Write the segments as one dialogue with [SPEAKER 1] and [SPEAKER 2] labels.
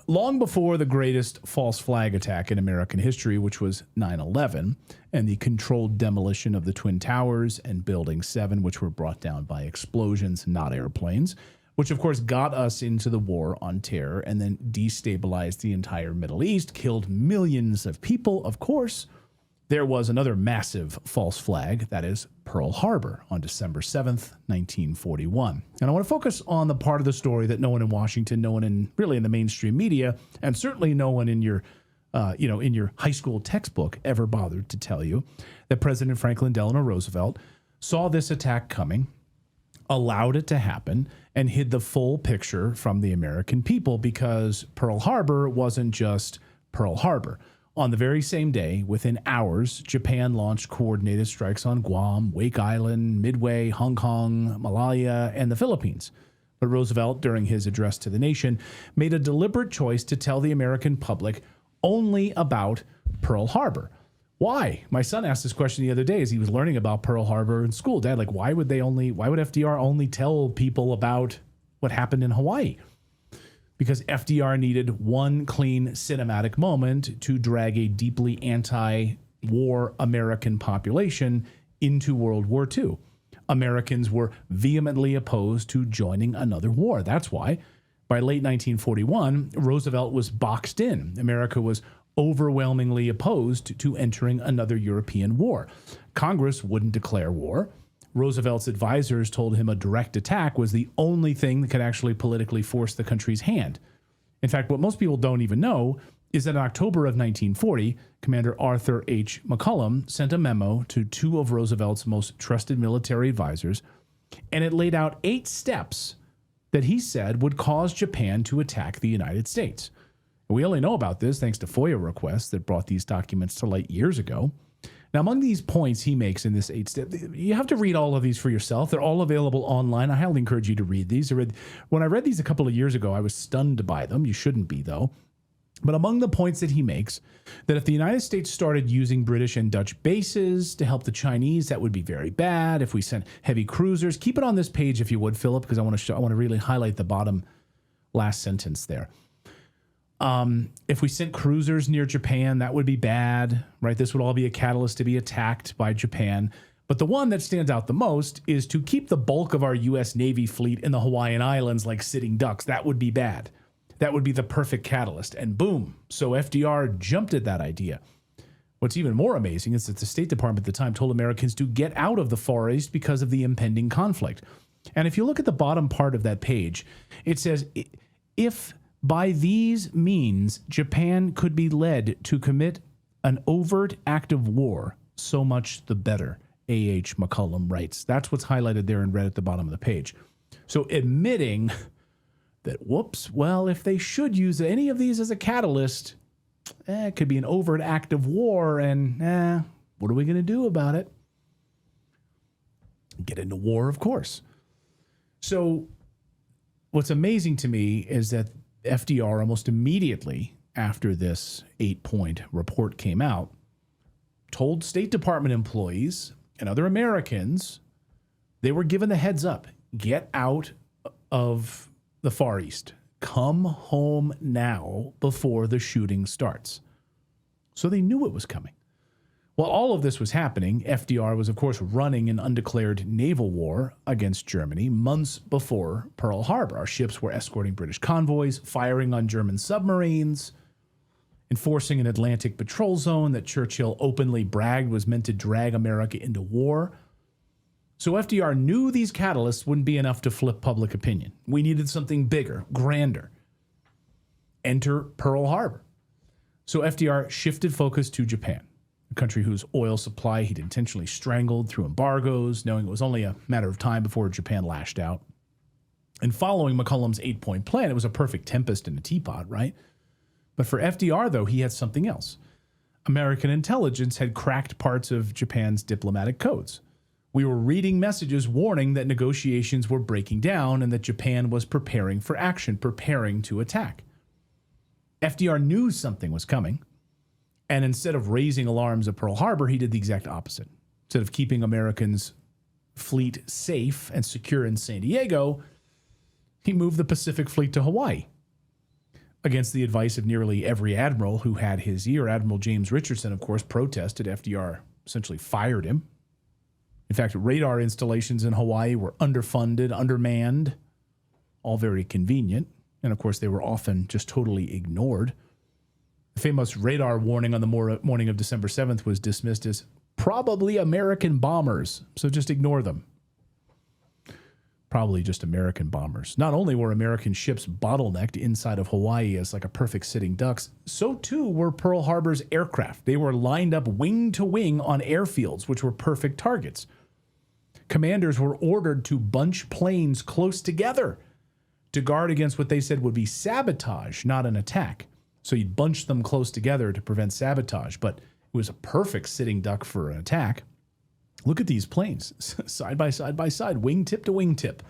[SPEAKER 1] Long before the greatest false flag attack in American history, which was 9/11, and the controlled demolition of the Twin Towers and Building 7, which were brought down by explosions, not airplanes, which of course got us into the war on terror and then destabilized the entire Middle East, killed millions of people, of course, there was another massive false flag, that is Pearl Harbor, on December 7th, 1941. And I want to focus on the part of the story that no one in Washington, no one in really in the mainstream media, and certainly no one in your, in your high school textbook ever bothered to tell you, that President Franklin Delano Roosevelt saw this attack coming, allowed it to happen, and hid the full picture from the American people, because Pearl Harbor wasn't just Pearl Harbor. On the very same day, within hours, Japan launched coordinated strikes on Guam, Wake Island, Midway, Hong Kong, Malaya, and the Philippines. But Roosevelt, during his address to the nation, made a deliberate choice to tell the American public only about Pearl Harbor. Why? My son asked this question the other day as he was learning about Pearl Harbor in school. Dad, like, why would FDR only tell people about what happened in Hawaii? Because FDR needed one clean cinematic moment to drag a deeply anti-war American population into World War II. Americans were vehemently opposed to joining another war. That's why, by late 1941, Roosevelt was boxed in. America was overwhelmingly opposed to entering another European war. Congress wouldn't declare war. Roosevelt's advisors told him a direct attack was the only thing that could actually politically force the country's hand. In fact, what most people don't even know is that in October of 1940, Commander Arthur H. McCullum sent a memo to two of Roosevelt's most trusted military advisors, and it laid out 8 steps that he said would cause Japan to attack the United States. We only know about this thanks to FOIA requests that brought these documents to light years ago. Now, among these points he makes in this 8-step, you have to read all of these for yourself. They're all available online. I highly encourage you to read these. When I read these a couple of years ago, I was stunned by them. You shouldn't be, though. But among the points that he makes, that if the United States started using British and Dutch bases to help the Chinese, that would be very bad. If we sent heavy cruisers, keep it on this page if you would, Philip, because I want to really highlight the bottom last sentence there. If we sent cruisers near Japan, that would be bad, right? This would all be a catalyst to be attacked by Japan. But the one that stands out the most is to keep the bulk of our U.S. Navy fleet in the Hawaiian Islands like sitting ducks. That would be bad. That would be the perfect catalyst. And boom. So FDR jumped at that idea. What's even more amazing is that the State Department at the time told Americans to get out of the Far East because of the impending conflict. And if you look at the bottom part of that page, it says, if by these means Japan could be led to commit an overt act of war, so much the better, A.H. McCullum writes. That's what's highlighted there in red at the bottom of the page. So admitting that, whoops, well, if they should use any of these as a catalyst, it could be an overt act of war, and what are we going to do about it? Get into war, of course. So what's amazing to me is that FDR, almost immediately after this 8-point report came out, told State Department employees and other Americans they were given the heads up. Get out of the Far East. Come home now before the shooting starts. So they knew it was coming. While all of this was happening, FDR was, of course, running an undeclared naval war against Germany months before Pearl Harbor. Our ships were escorting British convoys, firing on German submarines, enforcing an Atlantic patrol zone that Churchill openly bragged was meant to drag America into war. So FDR knew these catalysts wouldn't be enough to flip public opinion. We needed something bigger, grander. Enter Pearl Harbor. So FDR shifted focus to Japan, a country whose oil supply he'd intentionally strangled through embargoes, knowing it was only a matter of time before Japan lashed out. And following McCullum's 8-point plan, it was a perfect tempest in a teapot, right? But for FDR, though, he had something else. American intelligence had cracked parts of Japan's diplomatic codes. We were reading messages warning that negotiations were breaking down and that Japan was preparing for action, preparing to attack. FDR knew something was coming. And instead of raising alarms at Pearl Harbor, he did the exact opposite. Instead of keeping Americans' fleet safe and secure in San Diego, he moved the Pacific Fleet to Hawaii. against the advice of nearly every admiral who had his ear. Admiral James Richardson, of course, protested. FDR essentially fired him. In fact, radar installations in Hawaii were underfunded, undermanned, all very convenient. And of course, they were often just totally ignored. The famous radar warning on the morning of December 7th was dismissed as probably American bombers, so just ignore them. Probably just American bombers. Not only were American ships bottlenecked inside of Hawaii as like a perfect sitting ducks, so too were Pearl Harbor's aircraft. They were lined up wing to wing on airfields, which were perfect targets. Commanders were ordered to bunch planes close together to guard against what they said would be sabotage, not an attack. So you'd bunch them close together to prevent sabotage, but it was a perfect sitting duck for an attack. Look at these planes, side by side, wingtip to wingtip.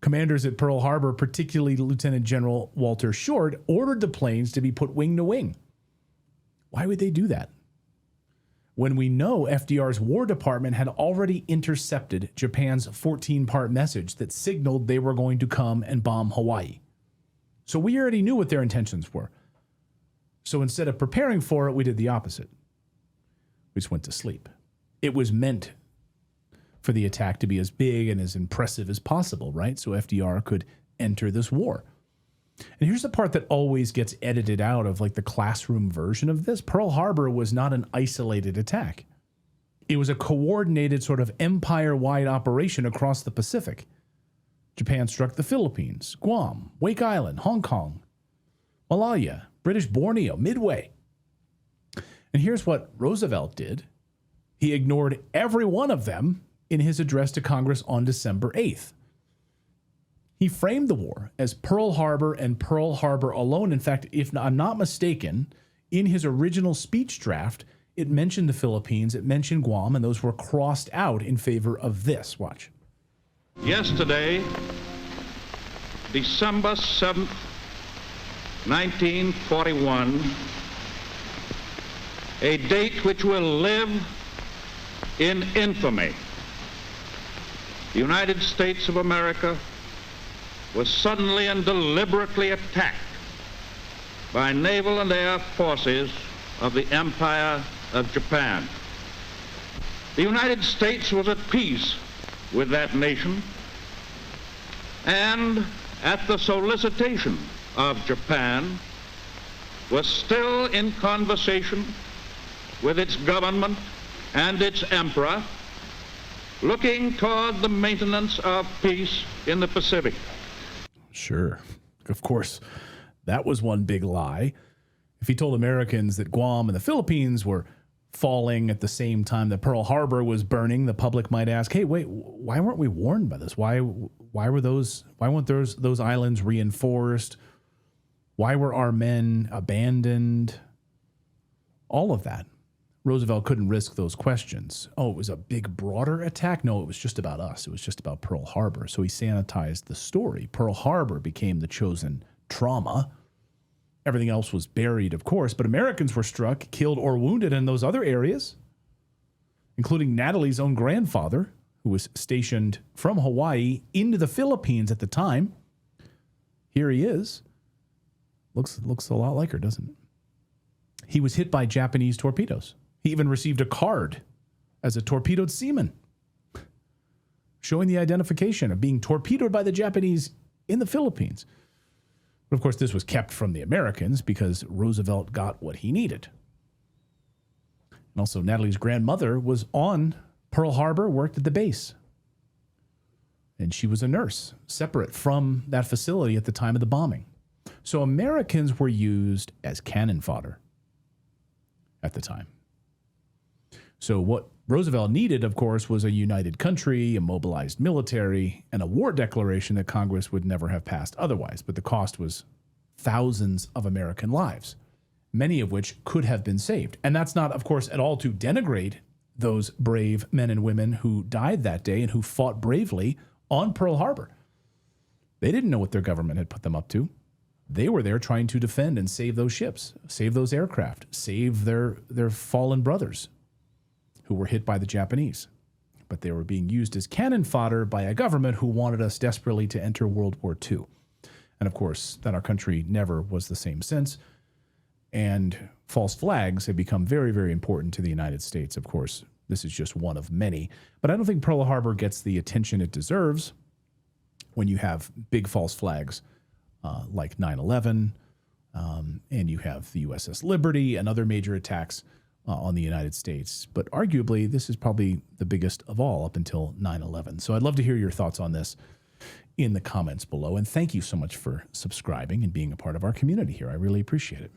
[SPEAKER 1] Commanders at Pearl Harbor, particularly Lieutenant General Walter Short, ordered the planes to be put wing to wing. Why would they do that? When we know FDR's War Department had already intercepted Japan's 14-part message that signaled they were going to come and bomb Hawaii. So we already knew what their intentions were. So instead of preparing for it, we did the opposite. We just went to sleep. It was meant for the attack to be as big and as impressive as possible, right? So FDR could enter this war. And here's the part that always gets edited out of like the classroom version of this. Pearl Harbor was not an isolated attack. It was a coordinated sort of empire-wide operation across the Pacific. Japan struck the Philippines, Guam, Wake Island, Hong Kong, Malaya, British Borneo, Midway. And here's what Roosevelt did. He ignored every one of them in his address to Congress on December 8th. He framed the war as Pearl Harbor and Pearl Harbor alone. In fact, if I'm not mistaken, in his original speech draft, it mentioned the Philippines, it mentioned Guam, and those were crossed out in favor of this. Watch.
[SPEAKER 2] Yesterday, December 7th, 1941, a date which will live in infamy. The United States of America was suddenly and deliberately attacked by naval and air forces of the Empire of Japan. The United States was at peace with that nation, and at the solicitation of Japan, was still in conversation with its government and its emperor, looking toward the maintenance of peace in the Pacific.
[SPEAKER 1] Sure. Of course, that was one big lie. If he told Americans that Guam and the Philippines were falling at the same time that Pearl Harbor was burning, the public might ask, hey, wait, why weren't we warned by this? Why weren't those islands reinforced? Why were our men abandoned? All of that. Roosevelt couldn't risk those questions. Oh, it was a big, broader attack? No, it was just about us. It was just about Pearl Harbor. So he sanitized the story. Pearl Harbor became the chosen trauma. Everything else was buried, of course, but Americans were struck, killed, or wounded in those other areas, including Natalie's own grandfather, who was stationed from Hawaii into the Philippines at the time. Here he is. Looks a lot like her, doesn't it? He was hit by Japanese torpedoes. He even received a card as a torpedoed seaman, showing the identification of being torpedoed by the Japanese in the Philippines. But of course, this was kept from the Americans because Roosevelt got what he needed. And also, Natalie's grandmother was on Pearl Harbor, worked at the base. And she was a nurse, separate from that facility at the time of the bombing. So Americans were used as cannon fodder at the time. So what Roosevelt needed, of course, was a united country, a mobilized military, and a war declaration that Congress would never have passed otherwise. But the cost was thousands of American lives, many of which could have been saved. And that's not, of course, at all to denigrate those brave men and women who died that day and who fought bravely on Pearl Harbor. They didn't know what their government had put them up to. They were there trying to defend and save those ships, save those aircraft, save their fallen brothers who were hit by the Japanese. But they were being used as cannon fodder by a government who wanted us desperately to enter World War II. And of course, that our country never was the same since. And false flags have become very, very important to the United States. Of course, this is just one of many. But I don't think Pearl Harbor gets the attention it deserves when you have big false flags like 9/11, and you have the USS Liberty and other major attacks on the United States. But arguably, this is probably the biggest of all up until 9/11. So I'd love to hear your thoughts on this in the comments below. And thank you so much for subscribing and being a part of our community here. I really appreciate it.